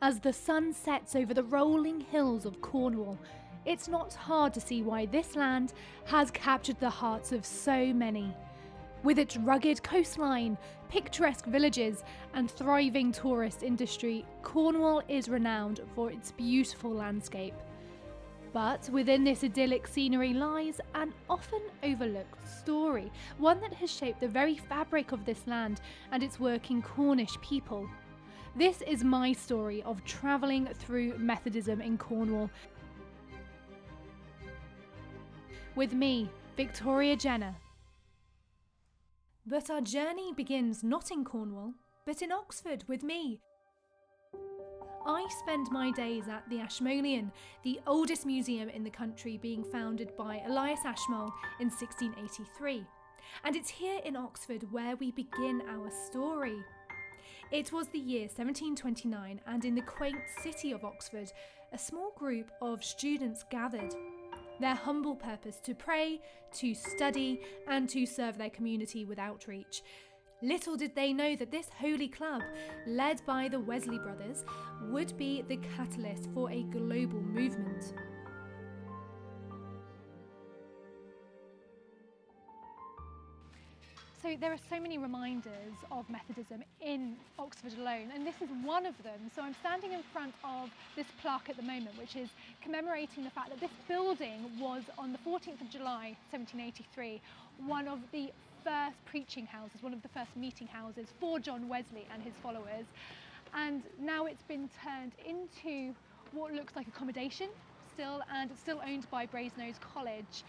As the sun sets over the rolling hills of Cornwall, it's not hard to see why this land has captured the hearts of so many. With its rugged coastline, picturesque villages and thriving tourist industry, Cornwall is renowned for its beautiful landscape. But within this idyllic scenery lies an often overlooked story, one that has shaped the very fabric of this land and its working Cornish people. This is my story of travelling through Methodism in Cornwall. With me, Vikki Jenner. But our journey begins not in Cornwall, but in Oxford with me. I spend my days at the Ashmolean, the oldest museum in the country, being founded by Elias Ashmole in 1683. And it's here in Oxford where we begin our story. It was the year 1729, and in the quaint city of Oxford, a small group of students gathered. Their humble purpose to pray, to study, and to serve their community with outreach. Little did they know that this holy club, led by the Wesley brothers, would be the catalyst for a global movement. So there are so many reminders of Methodism in Oxford alone, and this is one of them. So I'm standing in front of this plaque at the moment, which is commemorating the fact that this building was, on the 14th of July 1783, one of the first preaching houses, one of the first meeting houses for John Wesley and his followers. And now it's been turned into what looks like accommodation still, and it's still owned by Brasenose College.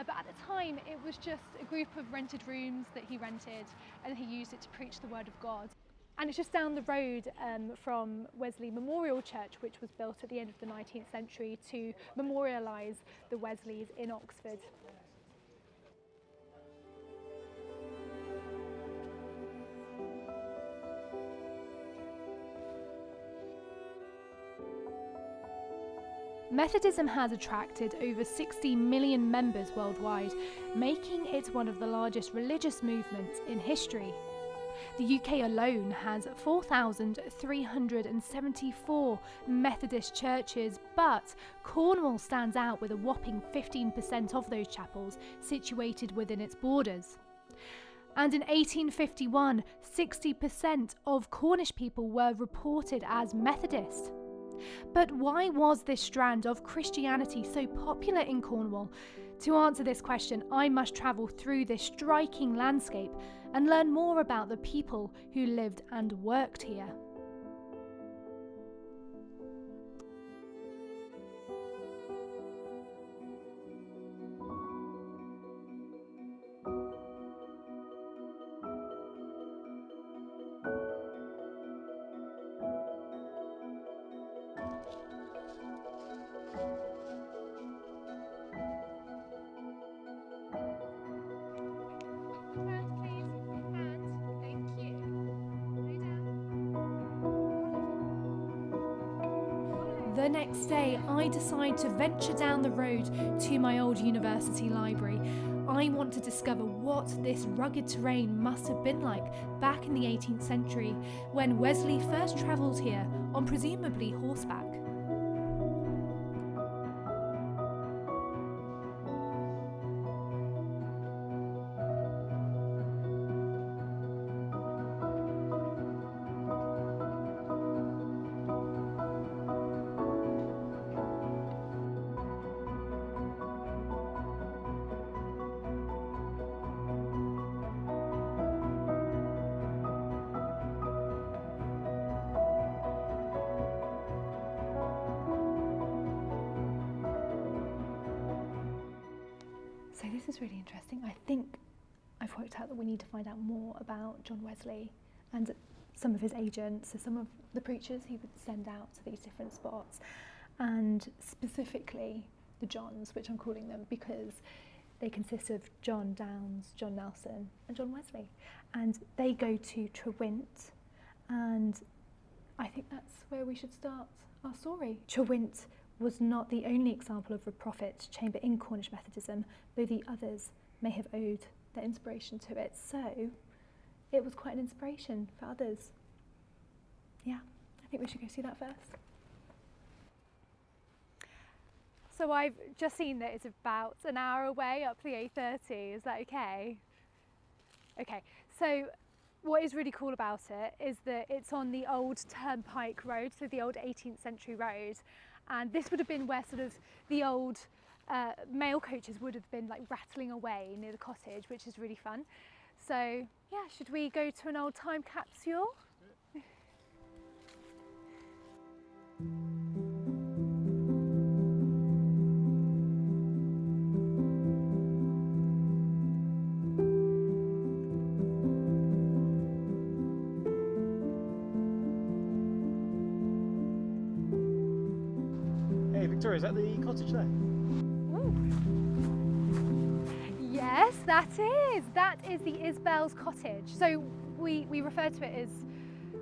But at the time, it was just a group of rented rooms that he rented, and he used it to preach the word of God. And it's just down the road from Wesley Memorial Church, which was built at the end of the 19th century to memorialise the Wesleys in Oxford. Methodism has attracted over 60 million members worldwide, making it one of the largest religious movements in history. The UK alone has 4,374 Methodist churches, but Cornwall stands out with a whopping 15% of those chapels situated within its borders. And in 1851, 60% of Cornish people were reported as Methodist. But why was this strand of Christianity so popular in Cornwall? To answer this question, I must travel through this striking landscape and learn more about the people who lived and worked here. The next day, I decide to venture down the road to my old university library. I want to discover what this rugged terrain must have been like back in the 18th century, when Wesley first travelled here on presumably horseback. So this is really interesting. I think I've worked out that we need to find out more about John Wesley and some of his agents, so some of the preachers he would send out to these different spots, and specifically the Johns, which I'm calling them because they consist of John Downes, John Nelson and John Wesley, and they go to Trewint, and I think that's where we should start our story. Trewint was not the only example of a prophet chamber in Cornish Methodism, though the others may have owed their inspiration to it. So it was quite an inspiration for others. Yeah, I think we should go see that first. So I've just seen that it's about an hour away up the A30. Is that okay? Okay, so what is really cool about it is that it's on the old turnpike road, so the old 18th century road, and this would have been where sort of the old mail coaches would have been like rattling away near the cottage, which is really fun. So yeah, should we go to an old time capsule? Hey Victoria, is that the cottage there? Ooh. Yes, that is. That is the Isbel's cottage. So we refer to it as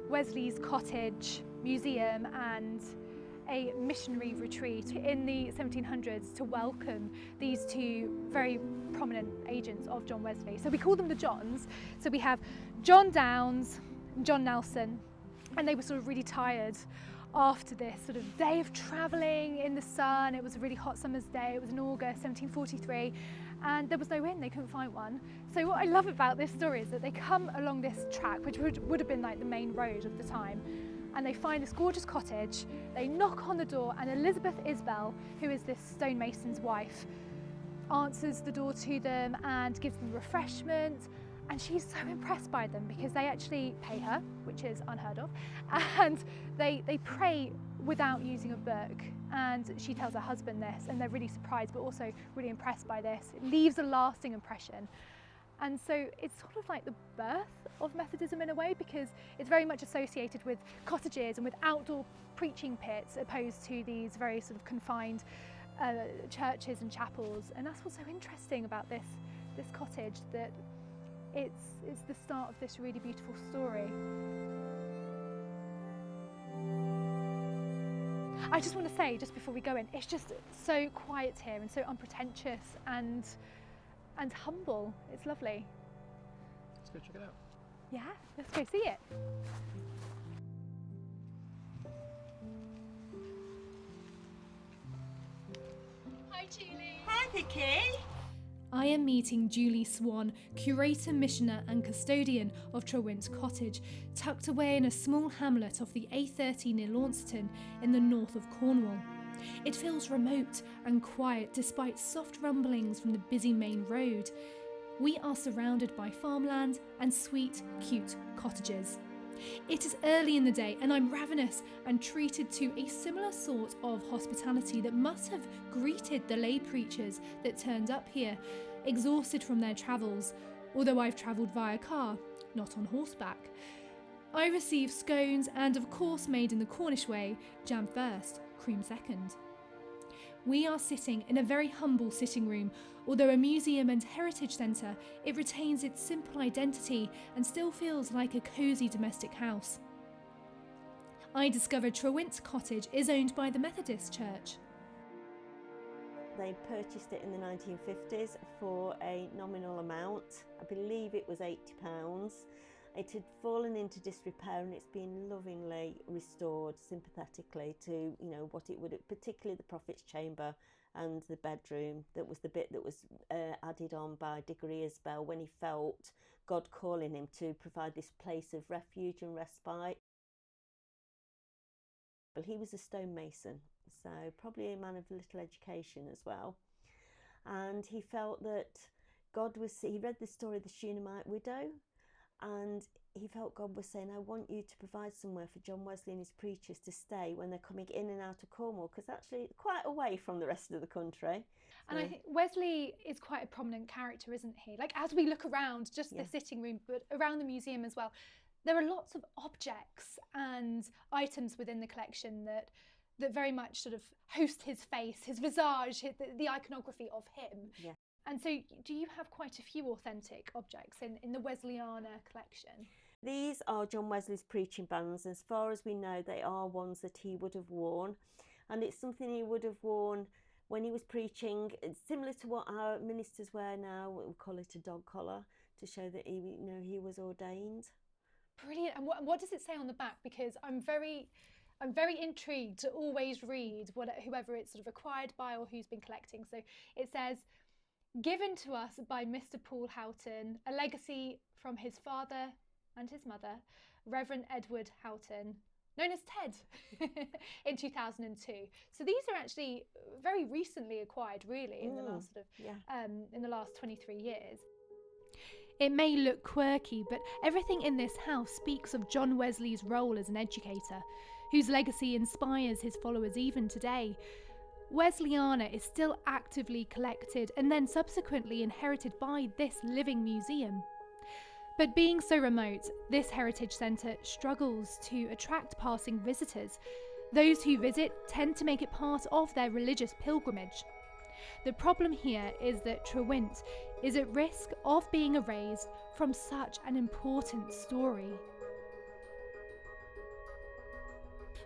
Wesley's Cottage Museum and a missionary retreat in the 1700s to welcome these two very prominent agents of John Wesley. So we call them the Johns. So we have John Downes and John Nelson, and they were sort of really tired after this sort of day of travelling in the sun. It was a really hot summer's day. It was in August 1743, and there was no inn. They couldn't find one. So what I love about this story is that they come along this track, which would have been like the main road of the time, and they find this gorgeous cottage. They knock on the door, and Elizabeth Isbel, who is this stonemason's wife, answers the door to them and gives them refreshment. And she's so impressed by them because they actually pay her, which is unheard of, and they pray without using a book. And she tells her husband this, and they're really surprised but also really impressed by this. It leaves a lasting impression. And so it's sort of like the birth of Methodism in a way, because it's very much associated with cottages and with outdoor preaching pits opposed to these very sort of confined churches and chapels. And that's what's so interesting about this cottage, that it's the start of this really beautiful story. I just want to say, just before we go in, it's just so quiet here and so unpretentious and humble. It's lovely. Let's go check it out. Yeah, let's go see it. Hi, Julie. Hi, Vikki. I am meeting Julie Swan, curator, missioner and custodian of Trewint Cottage, tucked away in a small hamlet off the A30 near Launceston in the north of Cornwall. It feels remote and quiet despite soft rumblings from the busy main road. We are surrounded by farmland and sweet, cute cottages. It is early in the day and I'm ravenous and treated to a similar sort of hospitality that must have greeted the lay preachers that turned up here, exhausted from their travels, although I've travelled via car, not on horseback. I receive scones and, of course, made in the Cornish way, jam first, cream second. We are sitting in a very humble sitting room. Although a museum and heritage centre, it retains its simple identity and still feels like a cosy domestic house. I discovered Trewint Cottage is owned by the Methodist Church. They purchased it in the 1950s for a nominal amount. I believe it was £80. It had fallen into disrepair and it's been lovingly restored sympathetically to, what it would, particularly the prophet's chamber and the bedroom. That was the bit that was added on by Diggory Isbel when he felt God calling him to provide this place of refuge and respite. Well, he was a stonemason, so probably a man of little education as well. And he felt that he read the story of the Shunammite widow, and he felt God was saying, I want you to provide somewhere for John Wesley and his preachers to stay when they're coming in and out of Cornwall, because actually it's quite away from the rest of the country. And I think Wesley is quite a prominent character, isn't he? Like, as we look around, just the sitting room, but around the museum as well, there are lots of objects and items within the collection that very much sort of host his face, his visage, the iconography of him. Yeah. And so do you have quite a few authentic objects in the Wesleyana collection? These are John Wesley's preaching bands. As far as we know, they are ones that he would have worn. And it's something he would have worn when he was preaching. It's similar to what our ministers wear now. We call it a dog collar to show that he was ordained. Brilliant. And what does it say on the back? Because I'm very I'm very intrigued to always read whoever it's sort of acquired by or who's been collecting. So it says, given to us by Mr. Paul Houghton, a legacy from his father and his mother, Reverend Edward Houghton, known as Ted, in 2002. So these are actually very recently acquired, really, in the last in the last 23 years. It may look quirky, but everything in this house speaks of John Wesley's role as an educator, whose legacy inspires his followers even today. Wesleyana is still actively collected and then subsequently inherited by this living museum. But being so remote, this heritage centre struggles to attract passing visitors. Those who visit tend to make it part of their religious pilgrimage. The problem here is that Trewint is at risk of being erased from such an important story.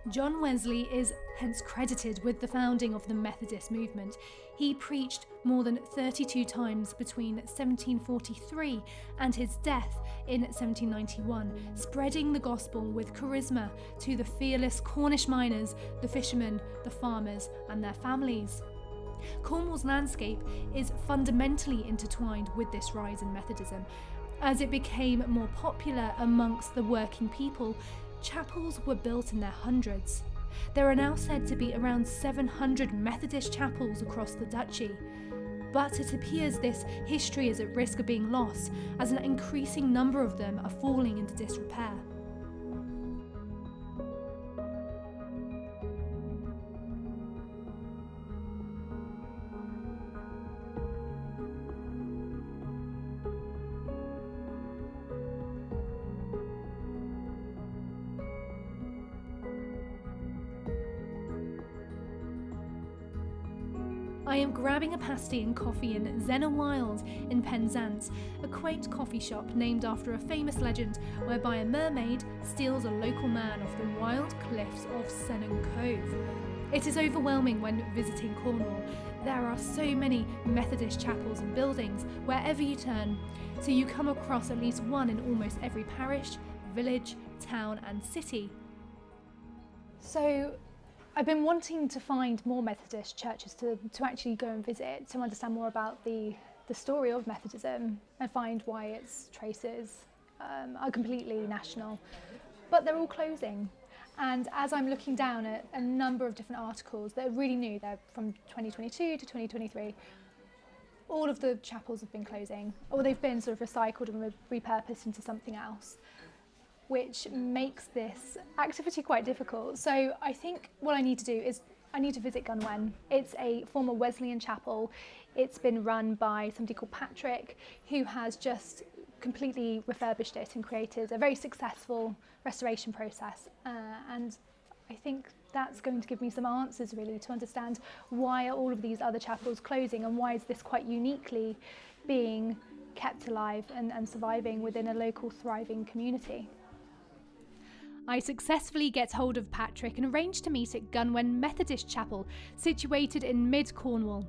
John Wesley is hence credited with the founding of the Methodist movement. He preached more than 32 times between 1743 and his death in 1791, spreading the gospel with charisma to the fearless Cornish miners, the fishermen, the farmers and their families. Cornwall's landscape is fundamentally intertwined with this rise in Methodism. As it became more popular amongst the working people, chapels were built in their hundreds. There are now said to be around 700 Methodist chapels across the duchy. But it appears this history is at risk of being lost, as an increasing number of them are falling into disrepair. I am grabbing a pasty and coffee in Zena Wild in Penzance, a quaint coffee shop named after a famous legend whereby a mermaid steals a local man off the wild cliffs of Sennen Cove. It is overwhelming when visiting Cornwall. There are so many Methodist chapels and buildings wherever you turn, so you come across at least one in almost every parish, village, town and city. So I've been wanting to find more Methodist churches to actually go and visit, to understand more about the story of Methodism and find why its traces are completely national. But they're all closing. And as I'm looking down at a number of different articles that are really new, they're from 2022 to 2023, all of the chapels have been closing, or they've been sort of recycled and repurposed into something else, which makes this activity quite difficult. So I think what I need to do is I need to visit Gwennap. It's a former Wesleyan chapel. It's been run by somebody called Patrick, who has just completely refurbished it and created a very successful restoration process. And I think that's going to give me some answers really to understand why are all of these other chapels closing and why is this quite uniquely being kept alive and surviving within a local thriving community. I successfully get hold of Patrick and arrange to meet at Gwennap Methodist Chapel, situated in mid-Cornwall.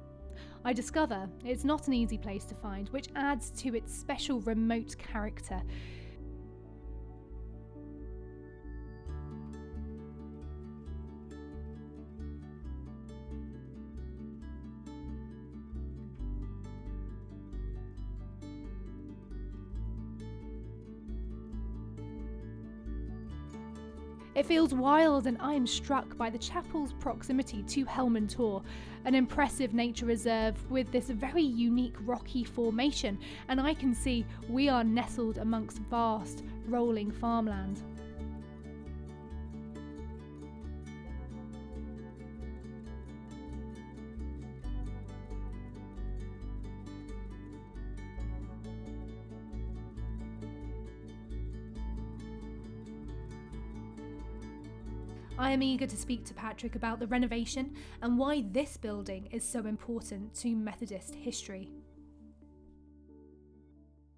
I discover it's not an easy place to find, which adds to its special remote character. It feels wild, and I am struck by the chapel's proximity to Helmond Tor, an impressive nature reserve with this very unique rocky formation, and I can see we are nestled amongst vast, rolling farmland. I am eager to speak to Patrick about the renovation and why this building is so important to Methodist history.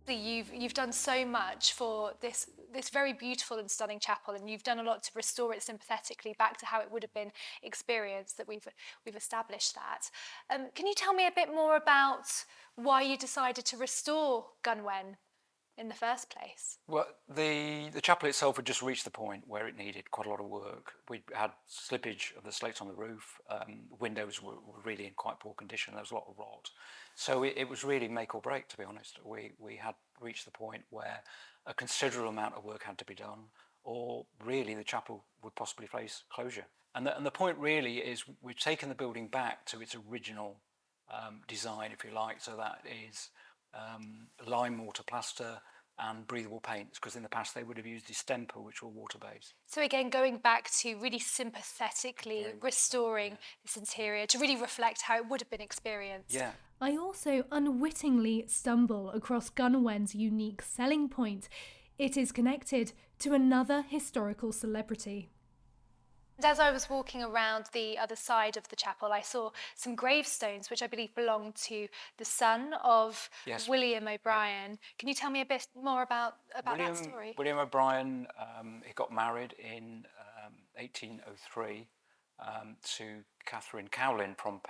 You've done so much for this very beautiful and stunning chapel, and you've done a lot to restore it sympathetically back to how it would have been experienced, that we've established that. Can you tell me a bit more about why you decided to restore Gwennap in the first place? Well, the chapel itself had just reached the point where it needed quite a lot of work. We had slippage of the slates on the roof. Windows were really in quite poor condition. There was a lot of rot. So it was really make or break, to be honest. We had reached the point where a considerable amount of work had to be done, or really the chapel would possibly face closure. And the point really is we've taken the building back to its original design, if you like, so that is lime mortar plaster and breathable paints, because in the past they would have used distemper, which were water-based. So again, going back to really sympathetically restoring this interior to really reflect how it would have been experienced. Yeah. I also unwittingly stumble across Gunwen's unique selling point. It is connected to another historical celebrity. And as I was walking around the other side of the chapel, I saw some gravestones which I believe belong to the son of William O'Brien. Can you tell me a bit more about that story? William O'Brien, he got married in 1803 to Catherine Cowlin from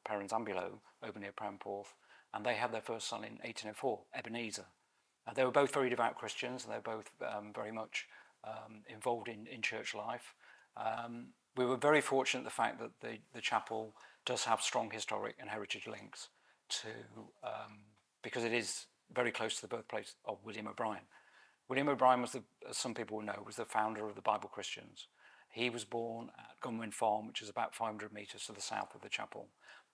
Perrins-Ambulo, over near Pramporth, and they had their first son in 1804, Ebenezer. They were both very devout Christians, and they were both very much involved in church life. We were very fortunate the fact that the chapel does have strong historic and heritage links to, because it is very close to the birthplace of William O'Brien. William O'Brien was, as some people will know, was the founder of the Bible Christians. He was born at Gwennap Farm, which is about 500 metres to the south of the chapel.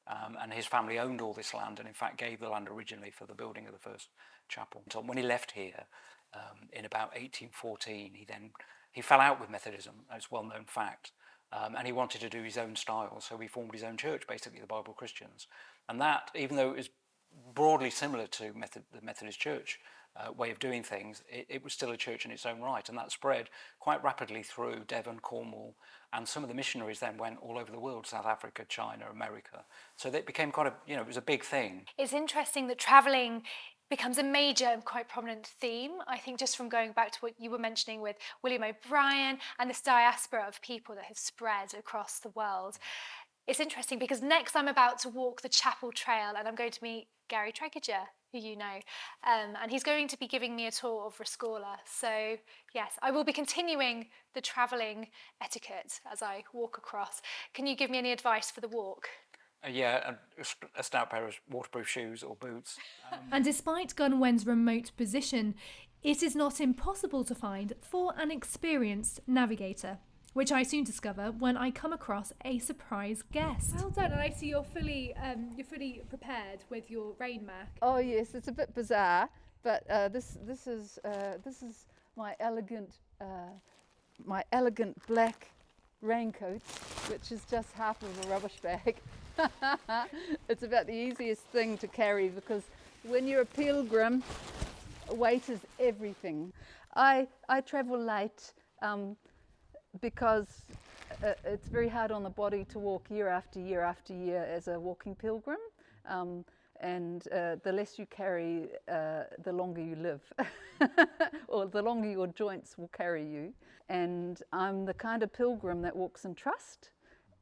And his family owned all this land and in fact gave the land originally for the building of the first chapel. So when he left here in about 1814, he fell out with Methodism, that's a well-known fact, and he wanted to do his own style, so he formed his own church, basically the Bible Christians. And that, even though it was broadly similar to the Methodist Church way of doing things, it was still a church in its own right, and that spread quite rapidly through Devon, Cornwall, and some of the missionaries then went all over the world, South Africa, China, America. So it became quite it was a big thing. It's interesting that travelling becomes a major and quite prominent theme, I think, just from going back to what you were mentioning with William O'Brien and this diaspora of people that have spread across the world. It's interesting because next I'm about to walk the Chapel Trail and I'm going to meet Gary Tregeger, who you know, and he's going to be giving me a tour of Rescorla. So yes, I will be continuing the travelling etiquette as I walk across. Can you give me any advice for the walk? A stout pair of waterproof shoes or boots. And despite Gunwen's remote position, it is not impossible to find for an experienced navigator, which I soon discover when I come across a surprise guest. Well done, and I see you're fully prepared with your rain mac. Oh yes, it's a bit bizarre, but this is my elegant black raincoat, which is just half of a rubbish bag. It's about the easiest thing to carry because when you're a pilgrim, weight is everything. I travel late because it's very hard on the body to walk year after year after year as a walking pilgrim, and the less you carry, the longer you live, or the longer your joints will carry you. And I'm the kind of pilgrim that walks in trust.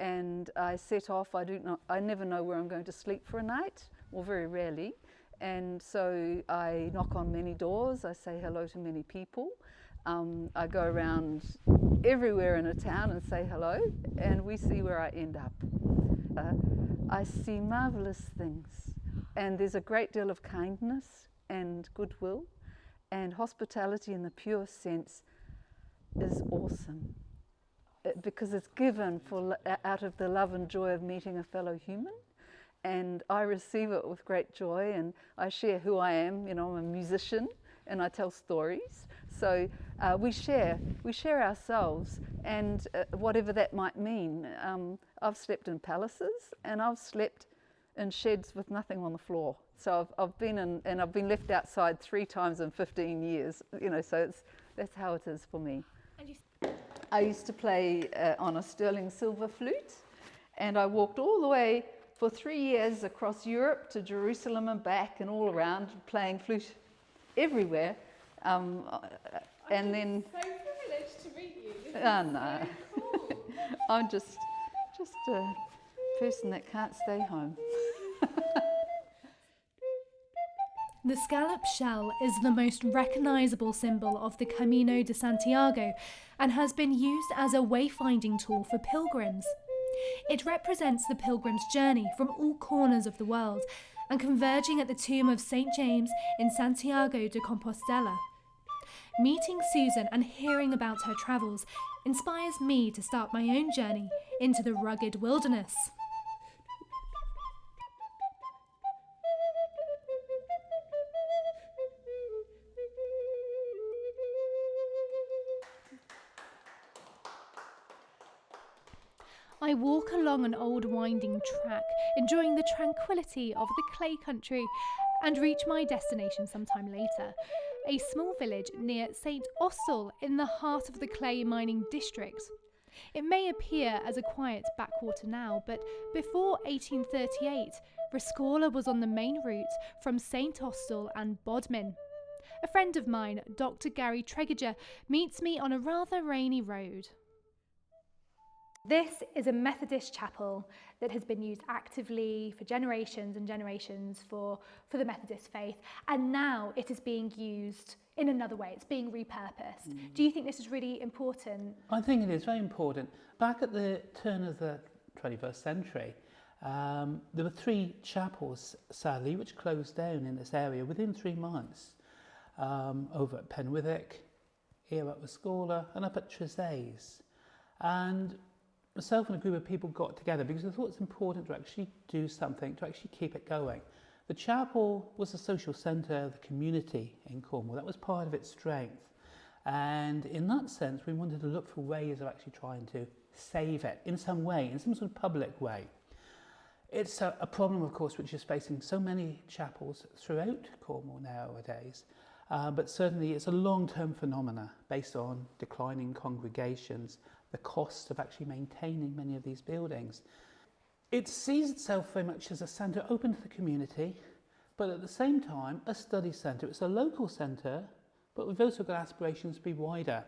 And I set off. I never know where I'm going to sleep for a night, or very rarely. And so I knock on many doors. I say hello to many people. I go around everywhere in a town and say hello, and we see where I end up. I see marvelous things, and there's a great deal of kindness and goodwill, and hospitality in the pure sense is awesome. Because it's given out of the love and joy of meeting a fellow human, and I receive it with great joy, and I share who I am. I'm a musician and I tell stories, so we share ourselves, and whatever that might mean. I've slept in palaces and I've slept in sheds with nothing on the floor, so I've been left outside 3 times in 15 years, so that's how it is for me. I used to play on a sterling silver flute, and I walked all the way for 3 years across Europe to Jerusalem and back and all around, playing flute everywhere. And then so privileged to meet you. Oh no, cool. I'm just a person that can't stay home. The scallop shell is the most recognisable symbol of the Camino de Santiago and has been used as a wayfinding tool for pilgrims. It represents the pilgrim's journey from all corners of the world and converging at the tomb of St. James in Santiago de Compostela. Meeting Susan and hearing about her travels inspires me to start my own journey into the rugged wilderness. I walk along an old winding track, enjoying the tranquility of the clay country, and reach my destination sometime later, a small village near St. Austell in the heart of the clay mining district. It may appear as a quiet backwater now, but before 1838, Rescorla was on the main route from St. Austell and Bodmin. A friend of mine, Dr. Gary Tregeger, meets me on a rather rainy road. This is a Methodist chapel that has been used actively for generations and generations for the Methodist faith, and now it is being used in another way. It's being repurposed. Do you think this is really important? I think it is very important. Back at the turn of the 21st century, there were 3 chapels, sadly, which closed down in this area within 3 months, over at Penwithwick, here at Rescorla, and up at Tresays. And myself and a group of people got together because I thought it's important to actually do something, to actually keep it going. The chapel was a social centre of the community in Cornwall. That was part of its strength. And in that sense, we wanted to look for ways of actually trying to save it in some way, in some sort of public way. It's a problem, of course, which is facing so many chapels throughout Cornwall nowadays. But certainly it's a long-term phenomena based on declining congregations, the cost of actually maintaining many of these buildings. It sees itself very much as a centre open to the community, but at the same time a study centre. It's a local centre, but we've also got aspirations to be wider.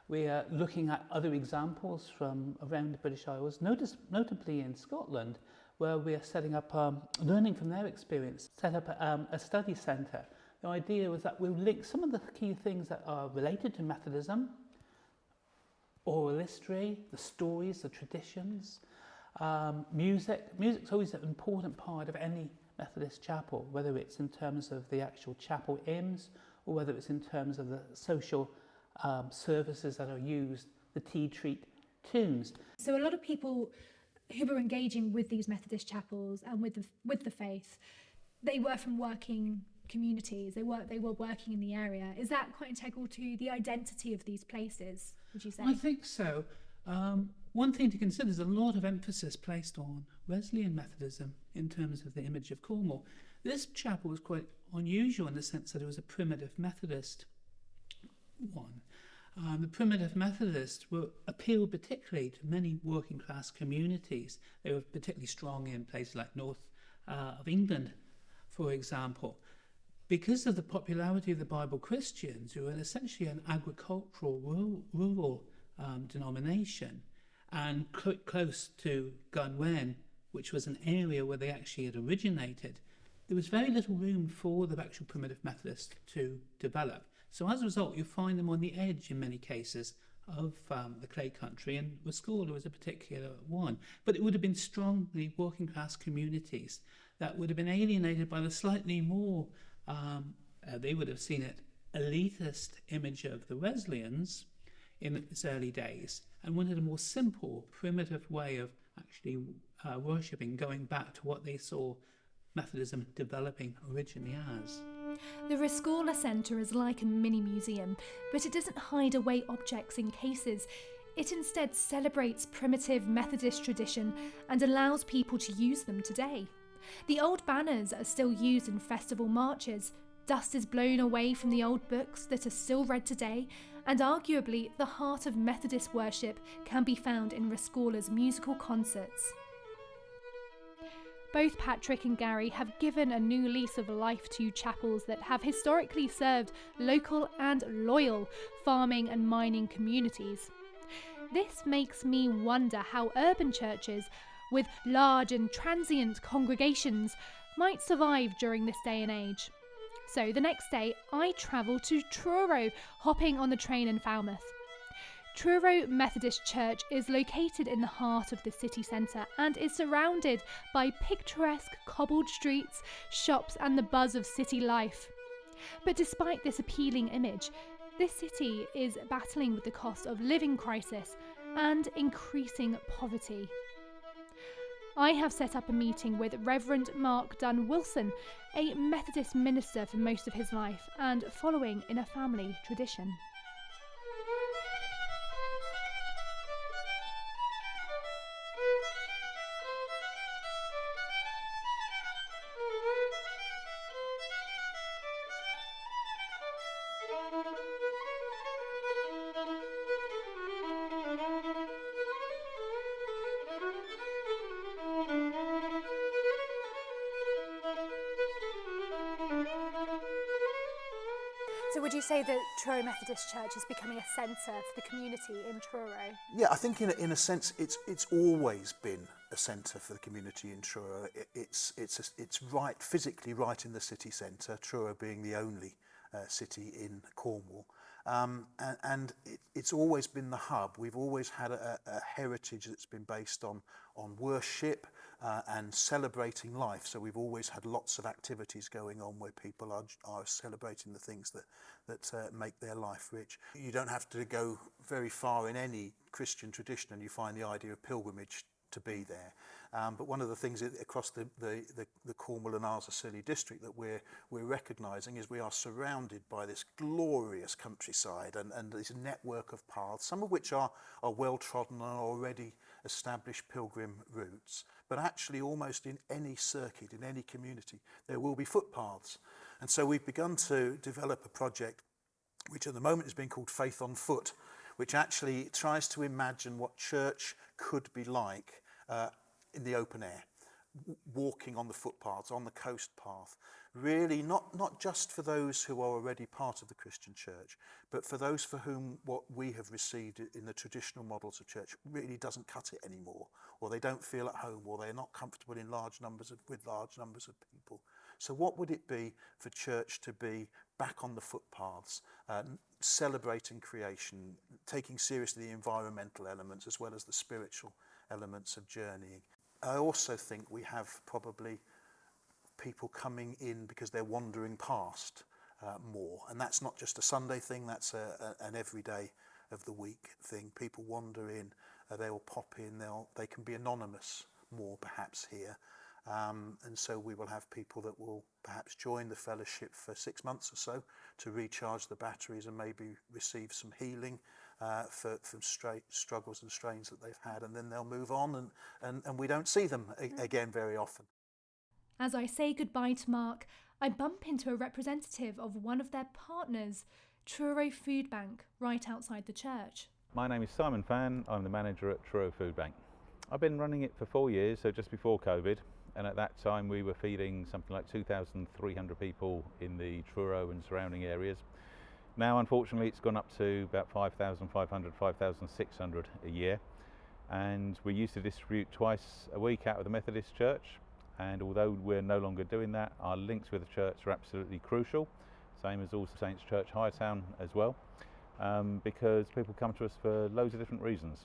We are looking at other examples from around the British Isles, notably in Scotland, where we are setting up, learning from their experience, set up a study centre. The idea was that we'll link some of the key things that are related to Methodism, oral history, the stories, the traditions, music. Music's always an important part of any Methodist chapel, whether it's in terms of the actual chapel hymns or whether it's in terms of the social services that are used, the tea treat tunes. So a lot of people who were engaging with these Methodist chapels and with the faith, they were from working communities. They were working in the area. Is that quite integral to the identity of these places, would you say? I think so. One thing to consider is a lot of emphasis placed on Wesleyan Methodism in terms of the image of Cornwall. This chapel was quite unusual in the sense that it was a primitive Methodist one. The primitive Methodists appealed particularly to many working class communities. They were particularly strong in places like north of England, for example. Because of the popularity of the Bible Christians, who were essentially an agricultural, rural denomination, and close to Gwennap, which was an area where they actually had originated, there was very little room for the actual primitive Methodists to develop. So as a result, you find them on the edge in many cases of the clay country, and Rescorla was a particular one. But it would have been strongly working class communities that would have been alienated by the slightly more, they would have seen it, elitist image of the Wesleyans in its early days, and wanted a more simple, primitive way of actually worshipping, going back to what they saw Methodism developing originally as. The Rescorla Centre is like a mini museum, but it doesn't hide away objects in cases. It instead celebrates primitive Methodist tradition and allows people to use them today. The old banners are still used in festival marches, dust is blown away from the old books that are still read today, and arguably the heart of Methodist worship can be found in Rescorla's musical concerts. Both Patrick and Gary have given a new lease of life to chapels that have historically served local and loyal farming and mining communities. This makes me wonder how urban churches with large and transient congregations might survive during this day and age. So the next day, I travel to Truro, hopping on the train in Falmouth. Truro Methodist Church is located in the heart of the city centre and is surrounded by picturesque cobbled streets, shops and the buzz of city life. But despite this appealing image, this city is battling with the cost of living crisis and increasing poverty. I have set up a meeting with Reverend Mark Dunn Wilson, a Methodist minister for most of his life and following in a family tradition. So would you say that Truro Methodist Church is becoming a centre for the community in Truro? Yeah, I think in a sense it's always been a centre for the community in Truro. It's right, physically right in the city centre, Truro being the only city in Cornwall. And it's always been the hub. We've always had a heritage that's been based on worship and celebrating life. So we've always had lots of activities going on where people are celebrating the things that make their life rich. You don't have to go very far in any Christian tradition and you find the idea of pilgrimage to be there. But one of the things across the Cornwall and Arsacilly district that we're recognising is we are surrounded by this glorious countryside and this network of paths, some of which are well trodden and already established pilgrim routes. But actually almost in any circuit, in any community, there will be footpaths. And so we've begun to develop a project which at the moment is being called Faith on Foot, which actually tries to imagine what church could be like in the open air, walking on the footpaths, on the coast path, really not just for those who are already part of the Christian church, but for those for whom what we have received in the traditional models of church really doesn't cut it anymore, or they don't feel at home, or they're not comfortable in with large numbers of people. So what would it be for church to be back on the footpaths, celebrating creation, taking seriously the environmental elements as well as the spiritual elements of journeying? I also think we have probably people coming in because they're wandering past more, and that's not just a Sunday thing, that's an everyday of the week thing. People wander in, they'll pop in, they can be anonymous more perhaps here, and so we will have people that will perhaps join the fellowship for 6 months or so to recharge the batteries and maybe receive some healing from struggles and strains that they've had, and then they'll move on and we don't see them again very often. As I say goodbye to Mark, I bump into a representative of one of their partners, Truro Food Bank, right outside the church. My name is Simon Fan, I'm the manager at Truro Food Bank. I've been running it for 4 years, so just before COVID, and at that time we were feeding something like 2,300 people in the Truro and surrounding areas. Now unfortunately it's gone up to about 5,500, 5,600 a year, and we used to distribute twice a week out of the Methodist Church, and although we're no longer doing that, our links with the church are absolutely crucial, same as All Saints Church Hightown as well, because people come to us for loads of different reasons.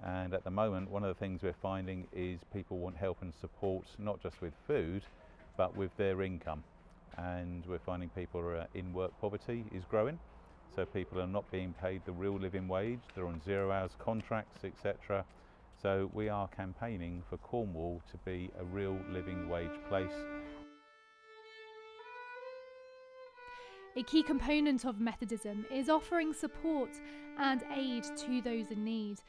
And at the moment, one of the things we're finding is people want help and support, not just with food, but with their income. And we're finding people are in work poverty is growing, so people are not being paid the real living wage, they're on 0 hours contracts, etc. So we are campaigning for Cornwall to be a real living wage place. A key component of Methodism is offering support and aid to those in need.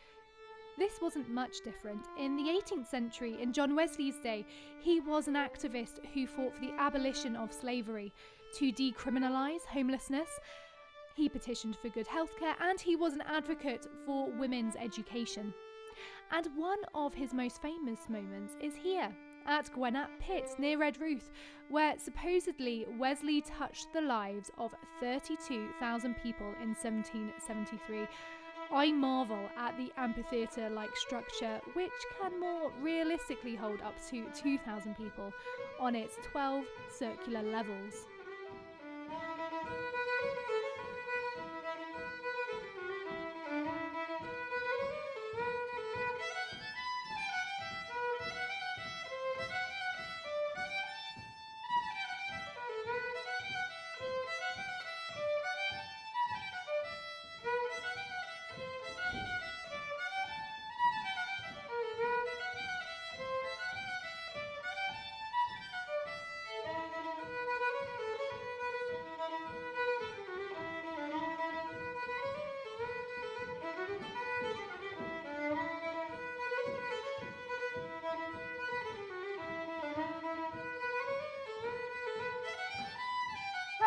This wasn't much different in the 18th century. In John Wesley's day, he was an activist who fought for the abolition of slavery, to decriminalise homelessness. He petitioned for good healthcare, and he was an advocate for women's education. And one of his most famous moments is here, at Gwennap Pit near Redruth, where supposedly Wesley touched the lives of 32,000 people in 1773. I marvel at the amphitheatre-like structure, which can more realistically hold up to 2,000 people on its 12 circular levels.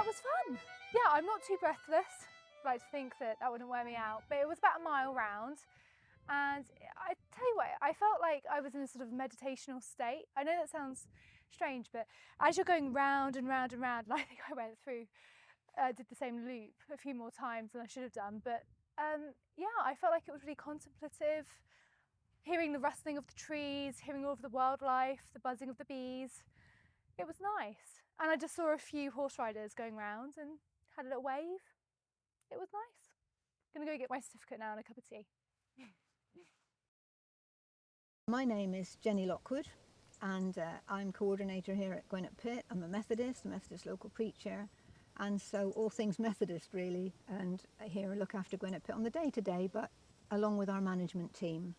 was fun. Yeah, I'm not too breathless. I like to think that wouldn't wear me out, but it was about a mile round. And I tell you what, I felt like I was in a sort of meditational state. I know that sounds strange, but as you're going round and round and round, and I think I went through, did the same loop a few more times than I should have done. But yeah, I felt like it was really contemplative, hearing the rustling of the trees, hearing all of the wildlife, the buzzing of the bees. It was nice. And I just saw a few horse riders going round and had a little wave. It was nice. I'm gonna go get my certificate now and a cup of tea. My name is Jenny Lockwood, and I'm coordinator here at Gwennap Pit. I'm a Methodist local preacher, and so all things Methodist really, and here I look after Gwennap Pit on the day-to-day, but along with our management team,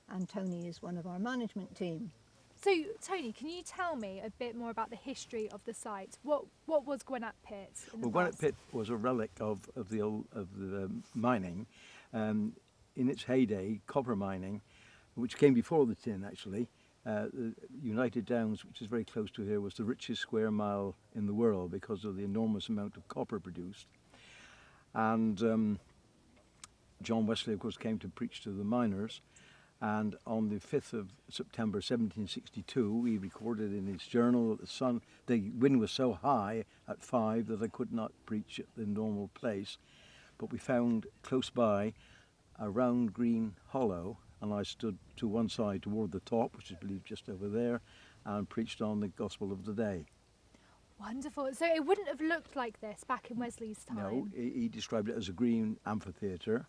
and Tony is one of our management team. So Tony, can you tell me a bit more about the history of the site? What was Gwennap Pit? Well, Gwennap Pit was a relic of the mining. In its heyday, copper mining, which came before the tin actually. The United Downs, which is very close to here, was the richest square mile in the world because of the enormous amount of copper produced. And John Wesley, of course, came to preach to the miners. And on the 5th of September 1762, he recorded in his journal that the wind was so high at 5 that I could not preach at the normal place. But we found close by a round green hollow, and I stood to one side toward the top, which is believed just over there, and preached on the gospel of the day. Wonderful. So it wouldn't have looked like this back in Wesley's time? No, he described it as a green amphitheatre.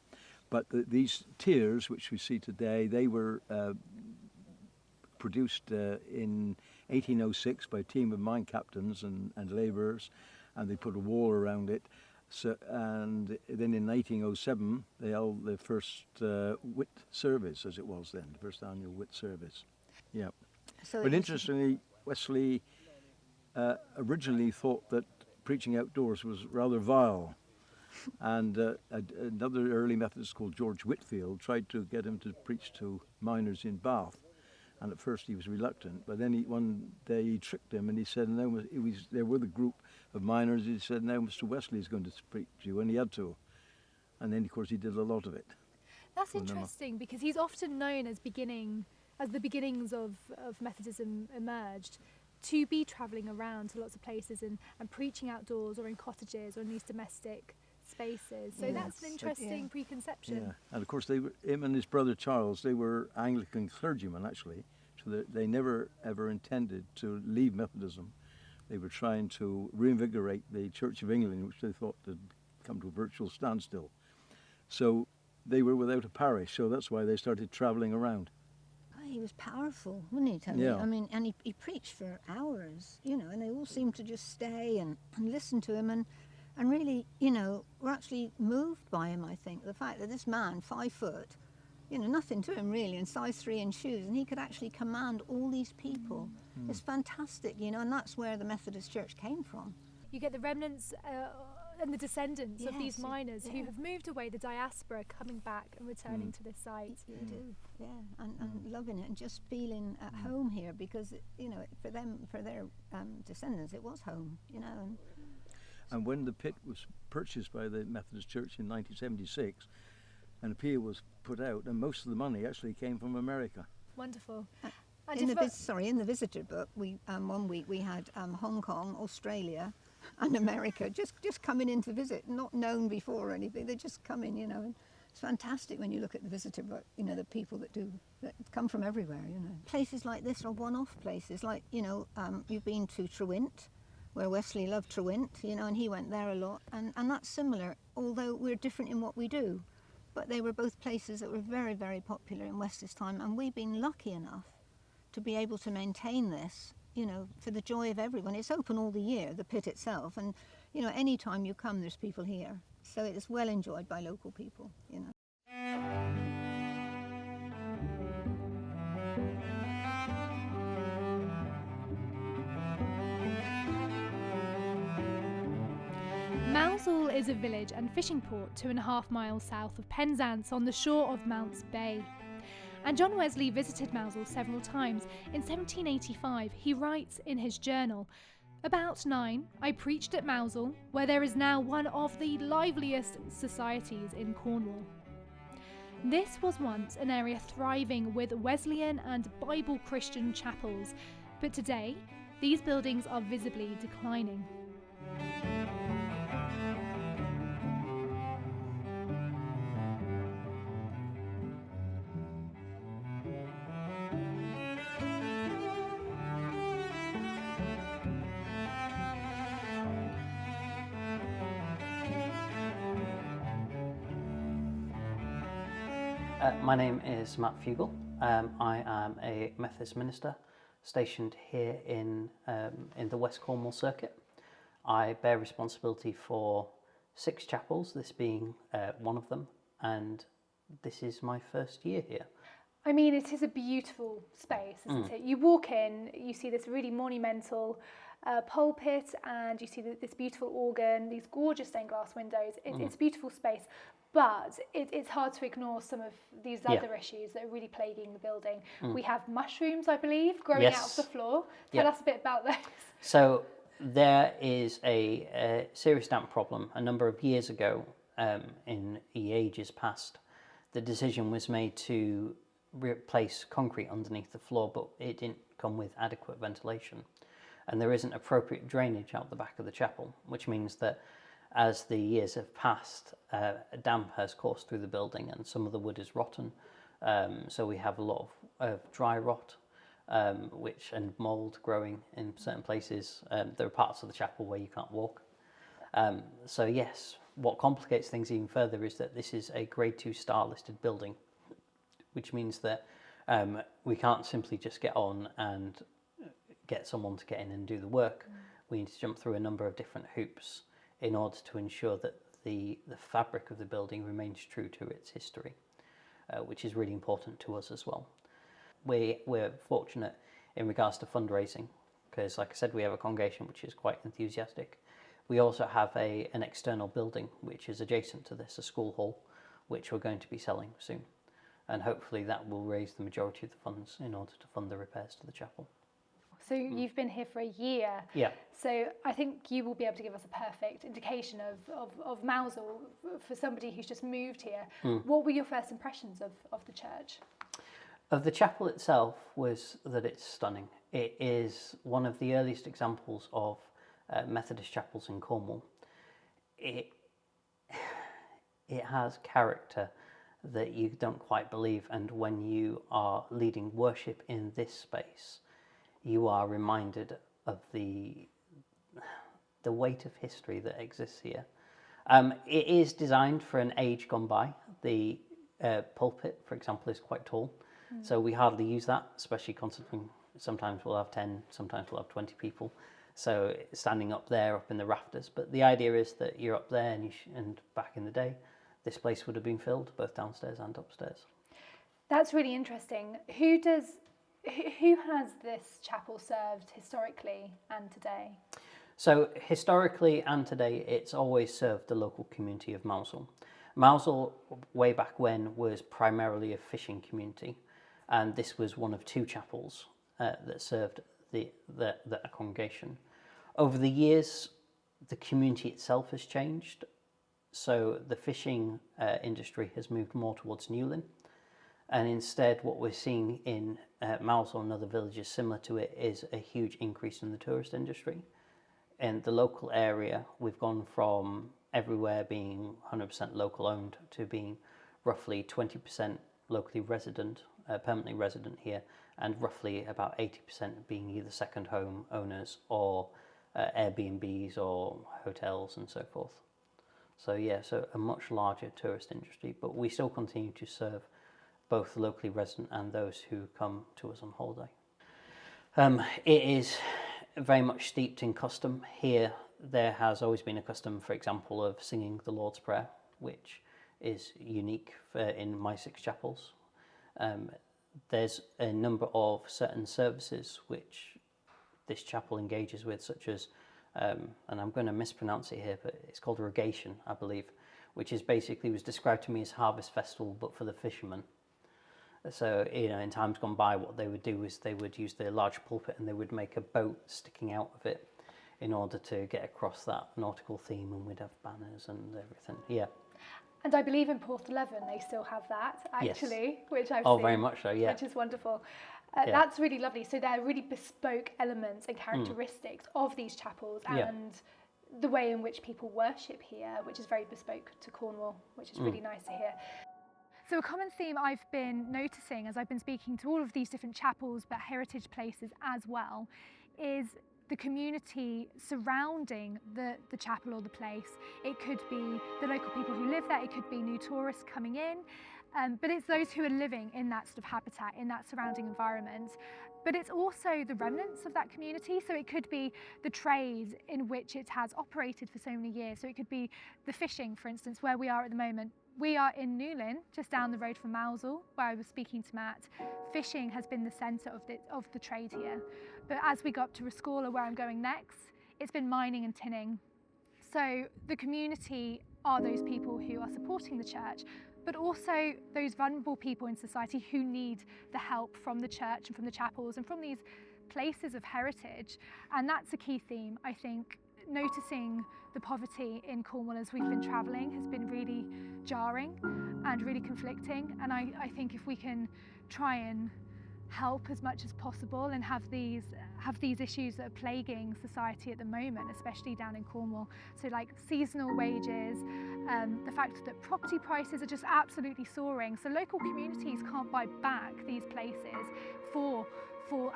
But these tiers, which we see today, they were produced in 1806 by a team of mine captains and labourers, and they put a wall around it. So, and then in 1807, they held their first wit service, as it was then, the first annual wit service. Yeah. So but interestingly, Wesley originally thought that preaching outdoors was rather vile. And another early Methodist called George Whitfield tried to get him to preach to miners in Bath. And at first he was reluctant, but then one day he tricked him and he said, there were the group of miners, he said, now Mr. Wesley is going to preach to you, and he had to. And then, of course, he did a lot of it. That's interesting, because he's often known as the beginnings of Methodism emerged, to be travelling around to lots of places and preaching outdoors or in cottages or in these domestic spaces. So that's an interesting preconception. Yeah, and of course him and his brother Charles, they were Anglican clergymen actually, so they never ever intended to leave Methodism. They were trying to reinvigorate the Church of England, which they thought had come to a virtual standstill. So they were without a parish, so that's why they started travelling around. He was powerful, wasn't he, Tony? Yeah. I mean, and he preached for hours, and they all seemed to just stay and listen to him and really, were actually moved by him, I think. The fact that this man, 5 foot, nothing to him really, and size 3 in shoes, and he could actually command all these people. It's fantastic, and that's where the Methodist Church came from. You get the remnants and the descendants of these miners who have moved away, the diaspora coming back and returning to this site. You do, yeah, and loving it and just feeling at home here, because for their descendants, it was home, And when the pit was purchased by the Methodist Church in 1976, an appeal was put out, and most of the money actually came from America. Wonderful. In the visitor book, we 1 week we had Hong Kong, Australia, and America just coming in to visit, not known before or anything. They just come in, and it's fantastic when you look at the visitor book. The people that come from everywhere. Places like this are one-off places. Like you've been to Trewint, where Wesley loved Trewint, and he went there a lot, and that's similar. Although we're different in what we do, but they were both places that were very, very popular in Wesley's time, and we've been lucky enough to be able to maintain this, for the joy of everyone. It's open all the year, the pit itself, and any time you come, there's people here, so it's well enjoyed by local people. Mousehole is a village and fishing port 2.5 miles south of Penzance on the shore of Mounts Bay. And John Wesley visited Mousehole several times. In 1785, he writes in his journal, About 9, I preached at Mousehole, where there is now one of the liveliest societies in Cornwall. This was once an area thriving with Wesleyan and Bible Christian chapels, but today these buildings are visibly declining. My name is Matt Fugel. I am a Methodist minister stationed here in the West Cornwall circuit. I bear responsibility for 6 chapels, this being one of them, and this is my first year here. I mean, it is a beautiful space, isn't it? You walk in, you see this really monumental pulpit, and you see this beautiful organ, these gorgeous stained glass windows. It's a beautiful space, but it's hard to ignore some of these other issues that are really plaguing the building. We have mushrooms, I believe, growing out of the floor. Tell us a bit about those. So there is a serious damp problem. A number of years ago, in the ages past, the decision was made to replace concrete underneath the floor, but it didn't come with adequate ventilation. And there isn't appropriate drainage out the back of the chapel, which means that as the years have passed, damp has coursed through the building and some of the wood is rotten. So we have a lot of dry rot, and mould growing in certain places. There are parts of the chapel where you can't walk. So yes, what complicates things even further is that this is a Grade 2 star listed building, which means that we can't simply just get on and get someone to get in and do the work. We need to jump through a number of different hoops in order to ensure that the fabric of the building remains true to its history, which is really important to us as well. We're fortunate in regards to fundraising, because like I said, we have a congregation which is quite enthusiastic. We also have an external building which is adjacent to this, a school hall, which we're going to be selling soon. And hopefully that will raise the majority of the funds in order to fund the repairs to the chapel. So you've been here for a year. Yeah. So I think you will be able to give us a perfect indication of Mousehole for somebody who's just moved here. What were your first impressions of the church? Of the chapel itself was that it's stunning. It is one of the earliest examples of Methodist chapels in Cornwall. It has character that you don't quite believe, and when you are leading worship in this space, you are reminded of the weight of history that exists here. It is designed for an age gone by. The pulpit, for example, is quite tall, so we hardly use that, especially considering sometimes we'll have 10, sometimes we'll have 20 people. So standing up there, up in the rafters. But the idea is that you're up there, and back in the day, this place would have been filled, both downstairs and upstairs. That's really interesting. Who has this chapel served historically and today? So historically and today, it's always served the local community of Mousehole. Mousehole, way back when, was primarily a fishing community, and this was one of 2 chapels that served the congregation. Over the years, the community itself has changed. So the fishing industry has moved more towards Newlyn, and instead what we're seeing in Mousehole and other villages similar to it is a huge increase in the tourist industry. In the local area, we've gone from everywhere being 100% local owned to being roughly 20% locally resident, permanently resident here, and roughly about 80% being either second home owners or Airbnbs or hotels and so forth. So yeah, so a much larger tourist industry, but we still continue to serve both locally resident and those who come to us on holiday. It is very much steeped in custom. Here, there has always been a custom, for example, of singing the Lord's Prayer, which is unique in my 6 chapels. There's a number of certain services which this chapel engages with, such as, and I'm going to mispronounce it here, but it's called rogation, I believe, which is basically was described to me as harvest festival, but for the fishermen. So, in times gone by, what they would do is they would use their large pulpit and they would make a boat sticking out of it in order to get across that nautical theme, and we'd have banners and everything. Yeah. And I believe in Port 11 they still have that, actually, Yes. which I've Oh, seen. very much so, yeah. Which is wonderful. Yeah. That's really lovely. So they're really bespoke elements and characteristics of these chapels and the way in which people worship here, which is very bespoke to Cornwall, which is really nice to hear. So a common theme I've been noticing as I've been speaking to all of these different chapels, but heritage places as well, is the community surrounding the chapel or the place. It could be the local people who live there, it could be new tourists coming in, but it's those who are living in that sort of habitat, in that surrounding environment. But it's also the remnants of that community, so it could be the trade in which it has operated for so many years. So it could be the fishing, for instance, where we are at the moment. We are in Newlyn, just down the road from Mousehole, where I was speaking to Matt. Fishing has been the centre of the trade here. But as we go up to Rescorla, where I'm going next, it's been mining and tinning. So the community are those people who are supporting the church, but also those vulnerable people in society who need the help from the church and from the chapels and from these places of heritage. And that's a key theme, I think. Noticing the poverty in Cornwall as we've been travelling has been really jarring and really conflicting. And I think if we can try and help as much as possible and have these issues that are plaguing society at the moment, especially down in Cornwall. So like seasonal wages, the fact that property prices are just absolutely soaring. So local communities can't buy back these places for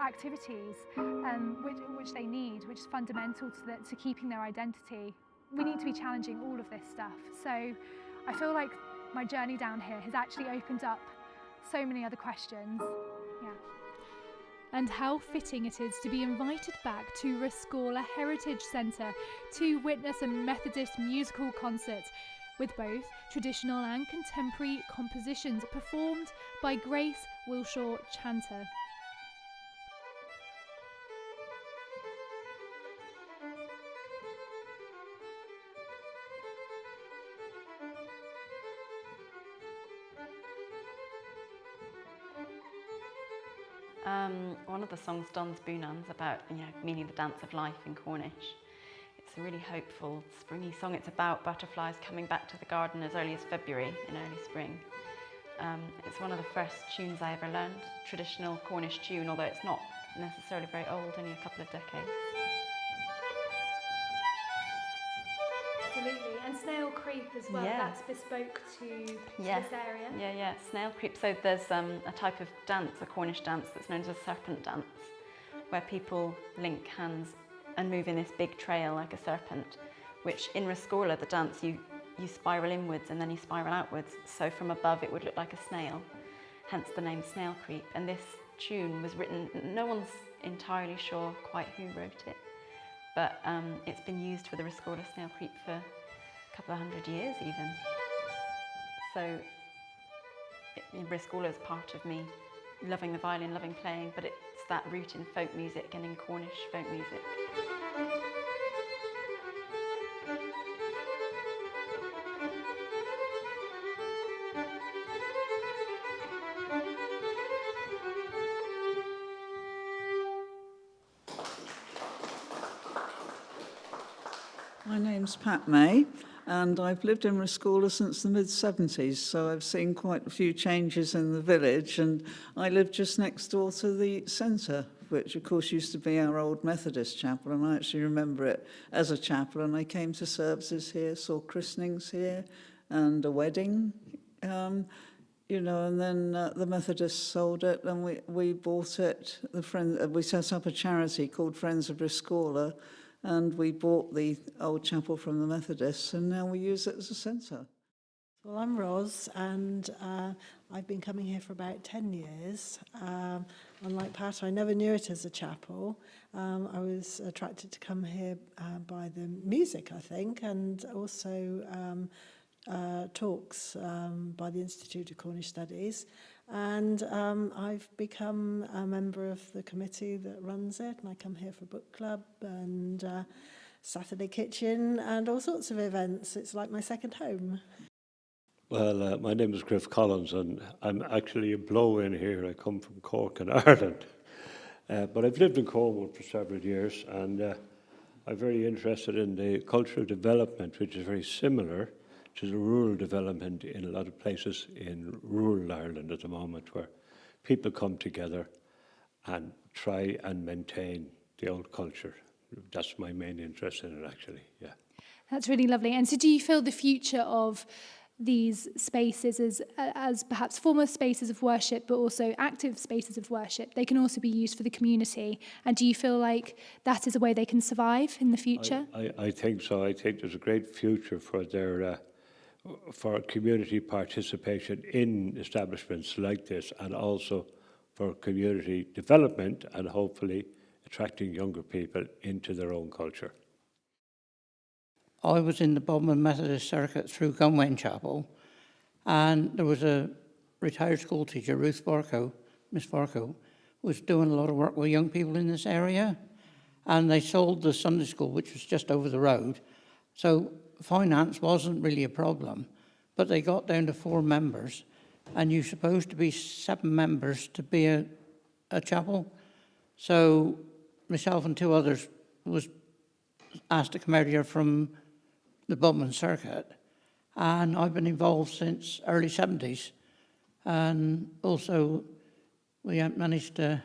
activities which they need, which is fundamental to keeping their identity. We need to be challenging all of this stuff. So I feel like my journey down here has actually opened up so many other questions. Yeah. And how fitting it is to be invited back to Rescorla Heritage Centre to witness a Methodist musical concert with both traditional and contemporary compositions performed by Grace Wilshaw Chanter. One of the songs, Don's Boonan's, about meaning the dance of life in Cornish. It's a really hopeful, springy song. It's about butterflies coming back to the garden as early as February, in early spring. It's one of the first tunes I ever learned, traditional Cornish tune, although it's not necessarily very old, only a couple of decades. Absolutely, and snail creep as well, that's bespoke to this area. Yeah, snail creep. So there's a type of dance, a Cornish dance, that's known as a serpent dance, where people link hands and move in this big trail like a serpent, which in Rescorla, the dance, you spiral inwards and then you spiral outwards. So from above it would look like a snail, hence the name snail creep. And this tune was written, no one's entirely sure quite who wrote it, but it's been used for the Rescorla snail creep for a couple of 100 years even. So Rescorla is part of me loving the violin, loving playing, but it's that root in folk music and in Cornish folk music. My name's Pat May, and I've lived in Rescorla since the mid-70s, so I've seen quite a few changes in the village, and I live just next door to the centre, which of course used to be our old Methodist chapel, and I actually remember it as a chapel, and I came to services here, saw christenings here, and a wedding, and then the Methodists sold it, and we bought it. We set up a charity called Friends of Rescorla, and we bought the old chapel from the Methodists, and now we use it as a centre. Well, I'm Ros, and I've been coming here for about 10 years. Unlike Pat, I never knew it as a chapel. I was attracted to come here by the music, I think, and also talks by the Institute of Cornish Studies. And I've become a member of the committee that runs it, and I come here for book club and Saturday kitchen and all sorts of events. It's like my second home. Well, my name is Griff Collins, and I'm actually a blow-in here. I come from Cork in Ireland. But I've lived in Cornwall for several years, and I'm very interested in the cultural development, which is very similar to the rural development in a lot of places in rural Ireland at the moment, where people come together and try and maintain the old culture. That's my main interest in it, actually, yeah. That's really lovely. And so do you feel the future of these spaces as perhaps former spaces of worship, but also active spaces of worship, they can also be used for the community? And do you feel like that is a way they can survive in the future? I think so. I think there's a great future for their for community participation in establishments like this, and also for community development and hopefully attracting younger people into their own culture. I was in the Bodmin Methodist circuit through Gunwain Chapel, and there was a retired school teacher, Ruth Barco, Miss Barco, was doing a lot of work with young people in this area, and they sold the Sunday school, which was just over the road. So finance wasn't really a problem, but they got down to 4 members, and you're supposed to be 7 members to be a chapel. So myself and 2 others was asked to come out here from the Bodmin circuit, and I've been involved since early 70s, and also we managed to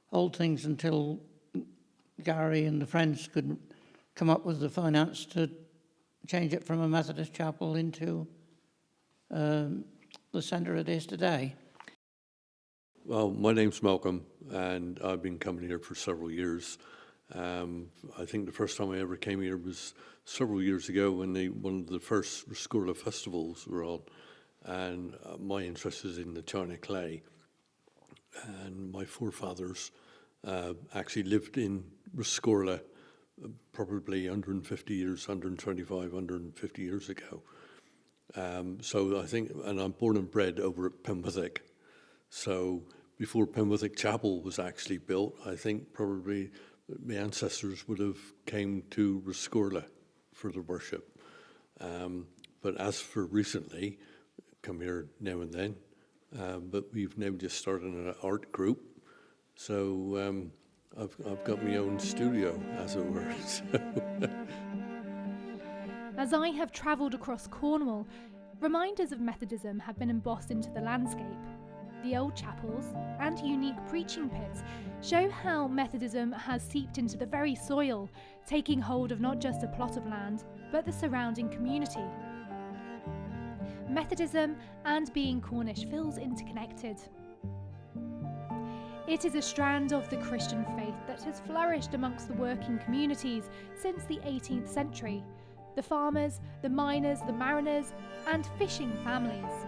hold things until Gary and the friends could come up with the finance to change it from a Methodist chapel into the centre it is today. Well, my name's Malcolm, and I've been coming here for several years. I think the first time I ever came here was several years ago when one of the first Rescorla festivals were on, and my interest is in the china clay, and my forefathers actually lived in Rescorla probably 150 years, 125, 150 years ago. So I think, and I'm born and bred over at Penwithwick, so before Penwithwick Chapel was actually built, I think probably my ancestors would have came to Rescorla for the worship. But as for recently, come here now and then, but we've now just started an art group. So I've got my own studio, as it were. As I have travelled across Cornwall, reminders of Methodism have been embossed into the landscape. The old chapels and unique preaching pits show how Methodism has seeped into the very soil, taking hold of not just a plot of land, but the surrounding community. Methodism and being Cornish feels interconnected. It is a strand of the Christian faith that has flourished amongst the working communities since the 18th century. The farmers, the miners, the mariners, and fishing families.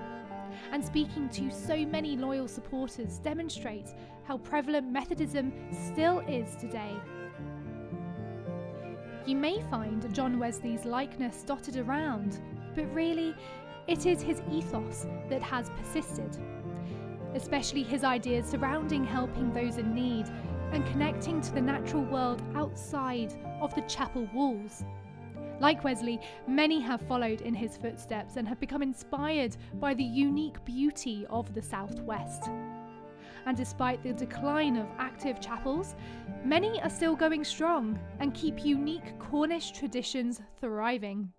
And speaking to so many loyal supporters demonstrates how prevalent Methodism still is today. You may find John Wesley's likeness dotted around, but really, it is his ethos that has persisted, especially his ideas surrounding helping those in need and connecting to the natural world outside of the chapel walls. Like Wesley, many have followed in his footsteps and have become inspired by the unique beauty of the Southwest. And despite the decline of active chapels, many are still going strong and keep unique Cornish traditions thriving.